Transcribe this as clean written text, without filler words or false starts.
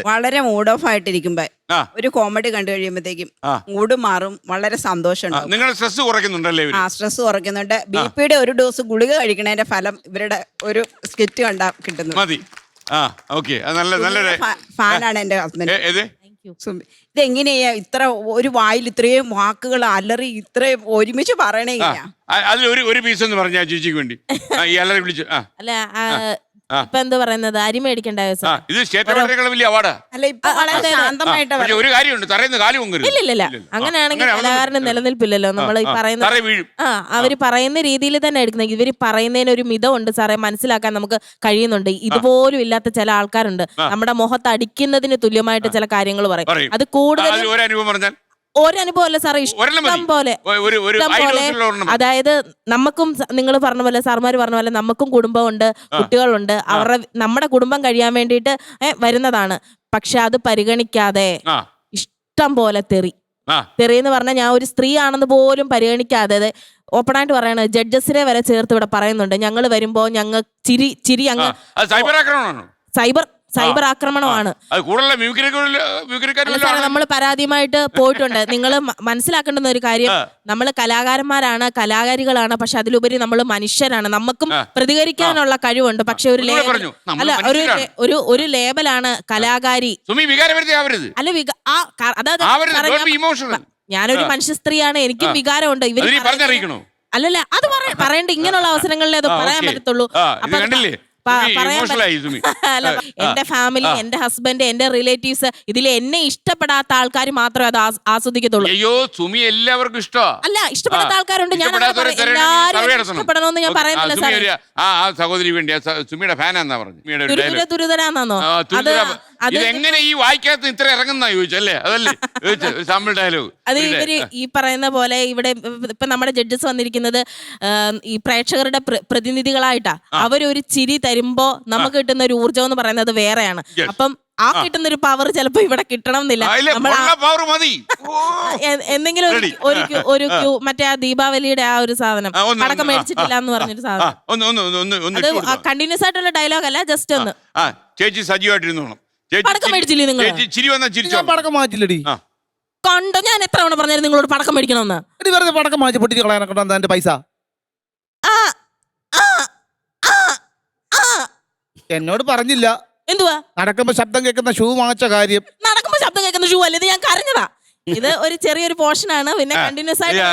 വളരെ mood off ആയിട്ടിരിക്കുമ്പോ ആ. ഒരു കോമഡി കണ്ടു കഴിയുമ്പോഴത്തേക്കും ആ. മൂഡ് മാറും, വളരെ സന്തോഷം ഉണ്ടാവും. നിങ്ങൾ സ്ട്രെസ് കുറയ്ക്കുന്നുണ്ടല്ലേ ഇവര്? ആ സ്ട്രെസ് കുറയ്ക്കുന്നുണ്ട്. ബിപിയുടെ ഒരു ഡോസ് ഗുളിക കഴിക്കണതിന്റെ ഫലം ഇവരുടെ ഒരു സ്കിറ്റ് കണ്ടാ കിട്ടുന്നു. മതി. ആ ഓക്കെ, നല്ലൊരു ഫാനാണ് എന്റെ ഹസ്ബൻഡ്. ഏത് ഇതെങ്ങനെയാ ഇത്ര ഒരു വായിൽ ഇത്രയും വാക്കുകൾ അലറി ഇത്രയും ഒരുമിച്ച് പറയണേ എങ്ങനെയാ? അതിൽ ഒരു പീസ് എന്ന് പറഞ്ഞ ചേച്ചിക്ക് വേണ്ടി ഈ അലറി വിളിച്ചു. അല്ല ഇപ്പൊ എന്താ പറയുന്നത്, അരി മേടിക്കണ്ടായോ സാർ? ഇത് സ്റ്റേറ്റ് അവാർഡിനേക്കാൾ വലിയ അവാർഡാ. അല്ല ഇപ്പൊ വളരെ ശാന്തമായിട്ട് പക്ഷെ ഒരു കാര്യമുണ്ട്, തറയുന്ന കാലം പൊങ്ങരുത്. ഇല്ല അങ്ങനെയാണെങ്കിൽ കലാകാരന് നിലനിൽപ്പില്ലല്ലോ. നമ്മൾ ഈ പറയുന്ന വീഴും. അവര് പറയുന്ന രീതിയിൽ തന്നെ എടുക്കുന്നത്. ഇവര് പറയുന്നതിന് ഒരു മിതമുണ്ട് സാറേ, മനസ്സിലാക്കാൻ നമുക്ക് കഴിയുന്നുണ്ട്. ഇതുപോലും ഇല്ലാത്ത ചില ആൾക്കാരുണ്ട്, നമ്മുടെ മുഖത്ത് അടിക്കുന്നതിന് തുല്യമായിട്ട് ചില കാര്യങ്ങൾ പറയും. അത് കൂടുതൽ ഒരു അനുഭവം പറഞ്ഞാൽ ഒരനുഭവം അല്ല സാറേ, ഇഷ്ടം പോലെ. അതായത് നമുക്കും നിങ്ങൾ പറഞ്ഞ പോലെ, സാർമാര് പറഞ്ഞ പോലെ നമുക്കും കുടുംബമുണ്ട്, കുട്ടികളുണ്ട്. നമ്മുടെ കുടുംബം കഴിയാൻ വേണ്ടിയിട്ട് വരുന്നതാണ്. പക്ഷെ അത് പരിഗണിക്കാതെ ഇഷ്ടം പോലെ തെറി എന്ന് പറഞ്ഞാൽ, ഞാൻ ഒരു സ്ത്രീ ആണെന്ന് പോലും പരിഗണിക്കാതെ ഓപ്പണായിട്ട് പറയണത്, ജഡ്ജസിനെ വരെ ചേർത്ത് ഇവിടെ പറയുന്നുണ്ട്. ഞങ്ങൾ വരുമ്പോ ഞങ്ങൾ ചിരി അങ്ങ് സൈബർ ആക്രമണമാണ്. നമ്മൾ പരാതിയുമായിട്ട് പോയിട്ടുണ്ട്. നിങ്ങൾ മനസ്സിലാക്കേണ്ടുന്ന ഒരു കാര്യം, നമ്മൾ കലാകാരന്മാരാണ്, കലാകാരികളാണ്. പക്ഷെ അതിലുപരി നമ്മൾ മനുഷ്യരാണ്. നമുക്കും പ്രതികരിക്കാനുള്ള കഴിവുണ്ട്. പക്ഷെ ഒരു ഒരു ലേബലാണ് കലാകാരി. അല്ല അതായത് ഞാനൊരു മനുഷ്യ സ്ത്രീയാണ്, എനിക്കും വികാരമുണ്ട്. ഇവര് അല്ലല്ല, അത് പറയണ്ട. ഇങ്ങനെയുള്ള അവസരങ്ങളിലേ അത് പറയാൻ പറ്റത്തുള്ളൂ. എന്റെ ഫാമിലി, എന്റെ ഹസ്ബൻഡ്, എന്റെ റിലേറ്റീവ്സ്, ഇതിൽ എന്നെ ഇഷ്ടപ്പെടാത്ത ആൾക്കാർ മാത്രമേ അത് ആസ്വദിക്കത്തുള്ളൂ. അയ്യോ സുമി എല്ലാവർക്കും ഇഷ്ടമാ. അല്ല, ഇഷ്ടപ്പെടാത്ത ആൾക്കാരുണ്ട്. ഞാൻ എല്ലാവരും ഇഷ്ടപ്പെടണമെന്ന് ഞാൻ പറയുന്നില്ല സാർ. സഹോദരി വേണ്ടി സുമിയുടെ ഫാനാന്നാ പറഞ്ഞു. ദുരിതരാന്നാന്നോ? എങ്ങനെ ഈ വായിക്കാത്ത ഇത്ര ഇറങ്ങുന്ന ചോദിച്ചല്ലേ? അതല്ലേ സാമ്പിൾ ഡയലോഗ്. അത് ഇവര് ഈ പറയുന്ന പോലെ ഇവിടെ ഇപ്പൊ നമ്മുടെ ജഡ്ജസ് വന്നിരിക്കുന്നത് ഈ പ്രേക്ഷകരുടെ പ്രതിനിധികളായിട്ടാ. അവരൊരു ചിരി തരുമ്പോ നമുക്ക് കിട്ടുന്ന ഒരു ഊർജ്ജം എന്ന് പറയുന്നത് വേറെയാണ്. അപ്പം ആ കിട്ടുന്ന ഒരു പവർ ചിലപ്പോ ഇവിടെ കിട്ടണം എന്നില്ല. എന്തെങ്കിലും ഒരു മറ്റേ ആ ദീപാവലിയുടെ ആ ഒരു സാധനം, പടക്കം മേടിച്ചിട്ടില്ല എന്ന് പറഞ്ഞൊരു സാധനം, അത് കണ്ടിന്യൂസ് ആയിട്ടുള്ള ഡയലോഗ് അല്ല, ജസ്റ്റ് ഒന്ന്. ചേച്ചി സജീവമായിട്ടിരുന്നോണം. പടക്കം മേടിച്ചില്ലേ നിങ്ങൾ? പടക്കം മാറ്റില്ലടി. കണ്ടോ, ഞാൻ എത്ര തവണ പറഞ്ഞാലും നിങ്ങളോട് പടക്കം മേടിക്കണമെന്ന്. പടക്കം മാറ്റി പൊട്ടിച്ച് കളയാനൊക്കെ പൈസ എന്നോട് പറഞ്ഞില്ല. എന്തുവാ? നടക്കുമ്പോ ശബ്ദം കേൾക്കുന്ന ഷൂ വാങ്ങിച്ച കാര്യം. നടക്കുമ്പോ ശബ്ദം കേൾക്കുന്ന ഷൂ അല്ലേ? ഇത് ഞാൻ കരഞ്ഞതാ. ഇത് ഒരു ചെറിയൊരു പോർഷൻ ആണ്. പിന്നെ കണ്ടിന്യൂസ് ആയിട്ട്